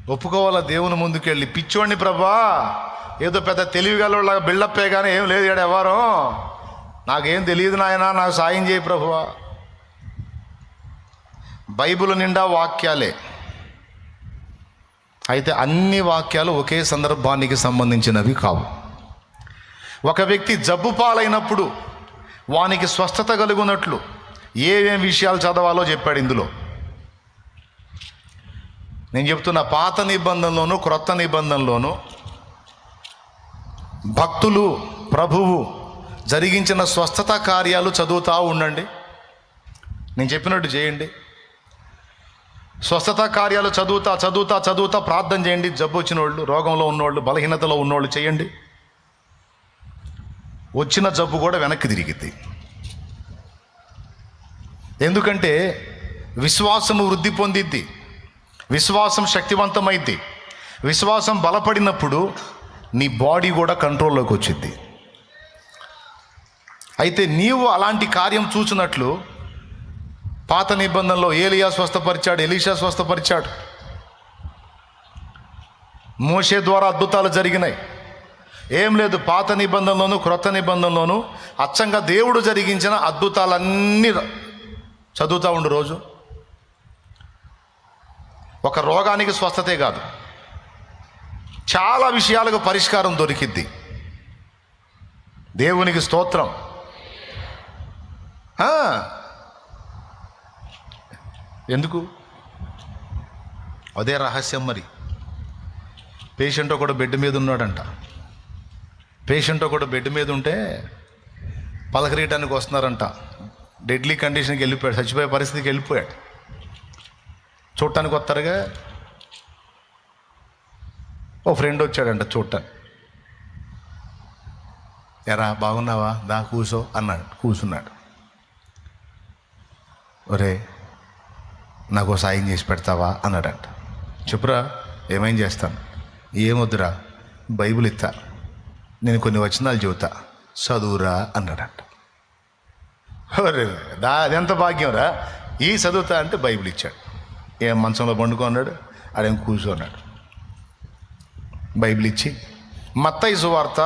ఒప్పుకోవాలా దేవుని ముందుకెళ్ళి, పిచ్చోడిని ప్రభా, ఏదో పెద్ద తెలివిగలలాగా బిల్డప్పే కానీ ఏం లేదు ఇక్కడ ఎవరో, నాకేం తెలియదు నాయన, నాకు సాయం చేయి ప్రభువా. బైబిల్ నిండా వాక్యాలే, అయితే అన్ని వాక్యాలు ఒకే సందర్భానికి సంబంధించినవి కావు. ఒక వ్యక్తి జబ్బు పాలైనప్పుడు వానికి స్వస్థత కలుగునట్లు ఏమేం విషయాలు చదవాలో చెప్పాడు ఇందులో. నేను చెప్తున్న పాత నిబంధనలోను క్రొత్త నిబంధనలోను భక్తులు ప్రభువు జరిగించిన స్వస్థత కార్యాలు చదువుతూ ఉండండి. నేను చెప్పినట్టు చేయండి. స్వస్థత కార్యాలు చదువుతా చదువుతా చదువుతా ప్రార్థన చేయండి. జబ్బు వచ్చిన వాళ్ళు, రోగంలో ఉన్నోళ్ళు, బలహీనతలో ఉన్నోళ్ళు చేయండి. వచ్చిన జబ్బు కూడా వెనక్కి తిరిగిద్ది. ఎందుకంటే విశ్వాసము వృద్ధి పొందిద్ది, విశ్వాసం శక్తివంతమైద్ది. విశ్వాసం బలపడినప్పుడు నీ బాడీ కూడా కంట్రోల్లోకి వచ్చింది. అయితే నీవు అలాంటి కార్యం చూసినట్లు పాత నిబంధనలో ఏలియా స్వస్థపరిచాడు, ఎలీషా స్వస్థపరిచాడు, మోషే ద్వారా అద్భుతాలు జరిగినాయి. ఏం లేదు, పాత నిబంధనలోను క్రొత్త నిబంధనలోను అచ్చంగా దేవుడు జరిగించిన అద్భుతాలన్నీ చదువుతూ ఉండు రోజు. ఒక రోగానికి స్వస్థతే కాదు, చాలా విషయాలకు పరిష్కారం దొరికిద్ది. దేవునికి స్తోత్రం. ఎందుకు? అదే రహస్యం. మరి పేషెంట్ ఒకడు బెడ్ మీద ఉన్నాడంట. పేషెంట్ ఒకడు బెడ్ మీద ఉంటే పలకరీయటానికి వస్తున్నారంట. డెడ్లీ కండిషన్కి వెళ్ళిపోయాడు, చచ్చిపోయే పరిస్థితికి వెళ్ళిపోయాడు. చూడటానికి వస్తారుగా, ఓ ఫ్రెండ్ వచ్చాడంట చూడటానికి. ఎరా బాగున్నావా, దా కూసో అన్నాడు. కూర్చున్నాడు. ఒరే నాకు సాయం చేసి పెడతావా అన్నాడంట. చెప్పురా, ఏమేం చేస్తాను. ఏమొద్దురా, బైబిల్ ఇస్తా, నేను కొన్ని వచనాలు చెబుతా, చదువురా అన్నాడంట. ఒరే అదెంత భాగ్యం రా, ఈ చదువుతా అంటే బైబిల్ ఇచ్చాడు. ఏం మంచంలో పండుకున్నాడు, ఆడేం కూర్చున్నాడు. బైబిల్ ఇచ్చి మత్తయి సువార్త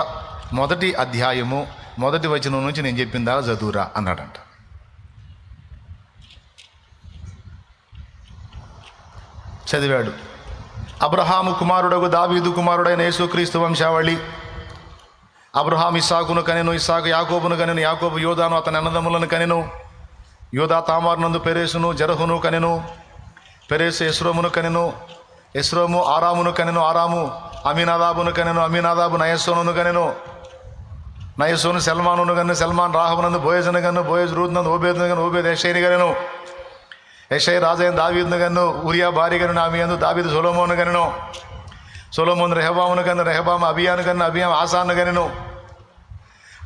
1వ అధ్యాయము 1వ వచనం నుంచి నేను చెప్పిన దాకా చదువురా అన్నాడంట. చదివాడు. అబ్రహాము కుమారుడగు దావీదు కుమారుడైన యేసుక్రీస్తు వంశావళి. అబ్రహాం ఇస్సాకును కనెను, ఇస్సాకు యాకోబును కనెను, యాకోబు యోదాను అతని అన్నదమ్ములను కనెను, యోదా తామారునందు పెరేసును జరహును కనెను, పెరేసు ఎస్రోమును కనెను, ఎస్రోము ఆరామును కనెను, ఆరాము అమీనాదాబును కనెను, అమీనాదాబు నయస్సోనును కనెను, నయస్సోను సల్మానును కనెను, సల్మాన్ రాహబునందు బోయజును కన్ను, బోయజ్ రూతునందు ఓబేదును కన్ను, ఓబేద్ యెషైని కనెను, యెషై రాజైన దావీదును కన్ను, ఉరియా భార్య కన్ను, ఆమె యందు దావీదు సొలొమోను కనెను, సొలొమోను రెహబామును కన్ను, రెహబాము అబియాను కన్ను, అబియాం ఆసాను కనెను,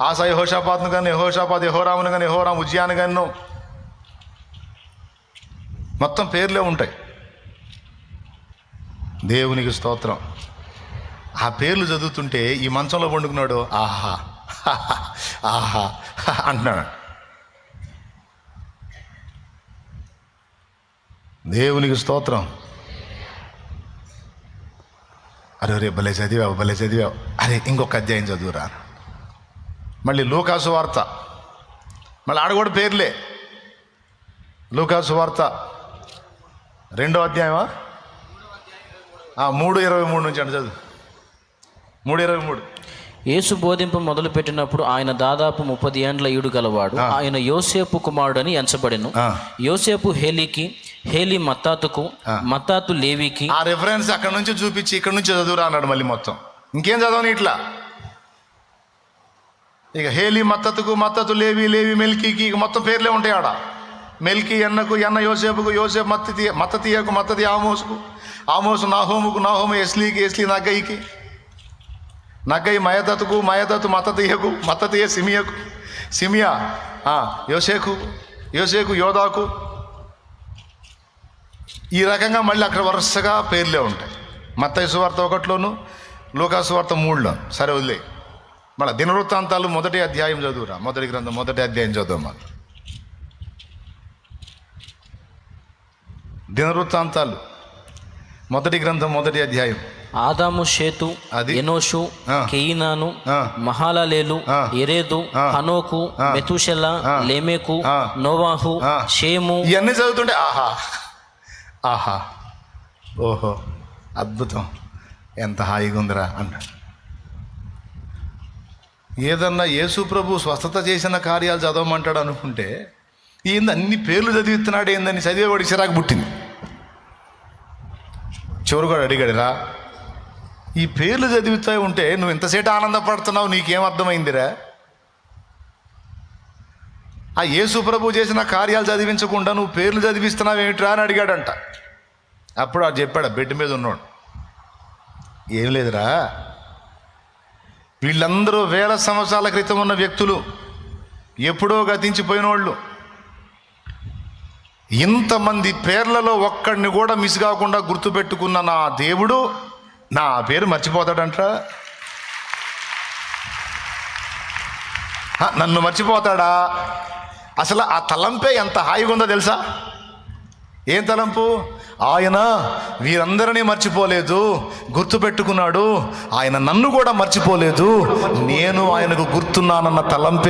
ఆసా యెహోషాపాతును కన్ను, యెహోషాపాతు యెహోరామును కన్ను, యెహోరాం ఉజ్జియాను కన్ను. మొత్తం పేర్లే ఉంటాయి. దేవునికి స్తోత్రం. ఆ పేర్లు చదువుతుంటే ఈ మంచంలో పండుకున్నాడు ఆహా ఆహా అంటున్నాడు. దేవునికి స్తోత్రం. అరే రే భలే చదివావు, భలే చదివావు, అరే ఇంకొక అధ్యాయం చదువురా. మళ్ళీ లూకాసు వార్త, మళ్ళీ ఆడ కూడా పేర్లే. లూకాసు వార్త 2వ అధ్యాయమా, 3:23 నుంచి అంటే చదువు. 3:23. యేసు బోధింపు మొదలు పెట్టినప్పుడు ఆయన దాదాపు 30 ఏండ్ల ఈడు గలవాడు. ఆయన యోసేపు కుమారుడని ఎంచబడెను. యోసేపు హేలీకి, హేలీ మత్తాతుకు, మత్తాతు లేవికి. ఆ రెఫరెన్స్ అక్కడ నుంచి చూపించి ఇక్కడ నుంచి చదువురా అన్నాడు. మళ్ళీ మొత్తం ఇంకేం చదవని ఇట్లా. ఇక హేలీ మత్తతుకు, మత్తతు లేవి, లేవి మెల్కీకి, ఇక మొత్తం పేర్లే ఉంటాయి ఆడ. మెల్కి ఎన్నకు, ఎన్న యోసేపుకు, యోసేపు మత్తతీయకు, మత్తతి ఆమోసుకు, ఆమోసు నాహోముకు, నాహోము ఎస్లీకి, ఎస్లీ నగ్గయికి, నగ్గయి మయదతుకు, మయదతు మత్తతీయకు, మత్తతీయ సిమియకు, సిమియా యోసేకు, యోసేకు యోధాకు. ఈ రకంగా మళ్ళీ అక్కడ వరుసగా పేర్లే ఉంటాయి. మత్తయి సువార్త 1లోను, లూకా సువార్త 3లో. సరే వదిలే. మళ్ళీ దినవృత్తాంతాలు 1వ అధ్యాయం చదువురా. మొదటి గ్రంథం 1వ అధ్యాయం చదువు. మళ్ళీ దినవృత్తాంతాలు మొదటి గ్రంథం 1వ అధ్యాయం. ఆదాము, షేతు, అది. ఎనోషు, ఆ. కేయినాను, ఆ. మహాలలేలు, ఆ. ఎరేదు, ఆ. హనోకు, ఆ. మెతూషెల, ఆ. లేమెకు, ఆ. నోవాహు, ఆ. షేము. ఇవన్నీ చదువుతుంటే ఆహా ఆహా ఓహో అద్భుతం, ఎంత హాయిగా ఉందిరా అంట. ఏదన్నా యేసు ప్రభు స్వస్థత చేసిన కార్యాలు చదవమంటాడు అనుకుంటే ఏంది అన్ని పేర్లు చదివిస్తున్నాడు ఏందని చదివేవాడి చిరాకు పుట్టింది. చివరి కూడా అడిగాడు, రా ఈ పేర్లు చదివితే ఉంటే నువ్వు ఇంతసేపు ఆనందపడుతున్నావు, నీకేం అర్థమైందిరా? ఆ యేసు ప్రభు చేసిన కార్యాలు చదివించకుండా నువ్వు పేర్లు చదివిస్తున్నావు ఏమిట్రా అని అడిగాడంట. అప్పుడు అది చెప్పాడు, బెడ్ మీద ఉన్నాడు, ఏం లేదురా, వీళ్ళందరూ వేల సంవత్సరాల క్రితం ఉన్న వ్యక్తులు, ఎప్పుడో గతించిపోయిన వాళ్ళు. ఇంతమంది పేర్లలో ఒక్కడిని కూడా మిస్ కాకుండా గుర్తుపెట్టుకున్న నా దేవుడు నా పేరు మర్చిపోతాడంట్రా? నన్ను మర్చిపోతాడా? అసలు ఆ తలంపే ఎంత హాయిగా ఉందో తెలుసా? ఏం తలంపు? ఆయన వీరందరినీ మర్చిపోలేదు, గుర్తుపెట్టుకున్నాడు. ఆయన నన్ను కూడా మర్చిపోలేదు, నేను ఆయనకు గుర్తున్నానన్న తలంపే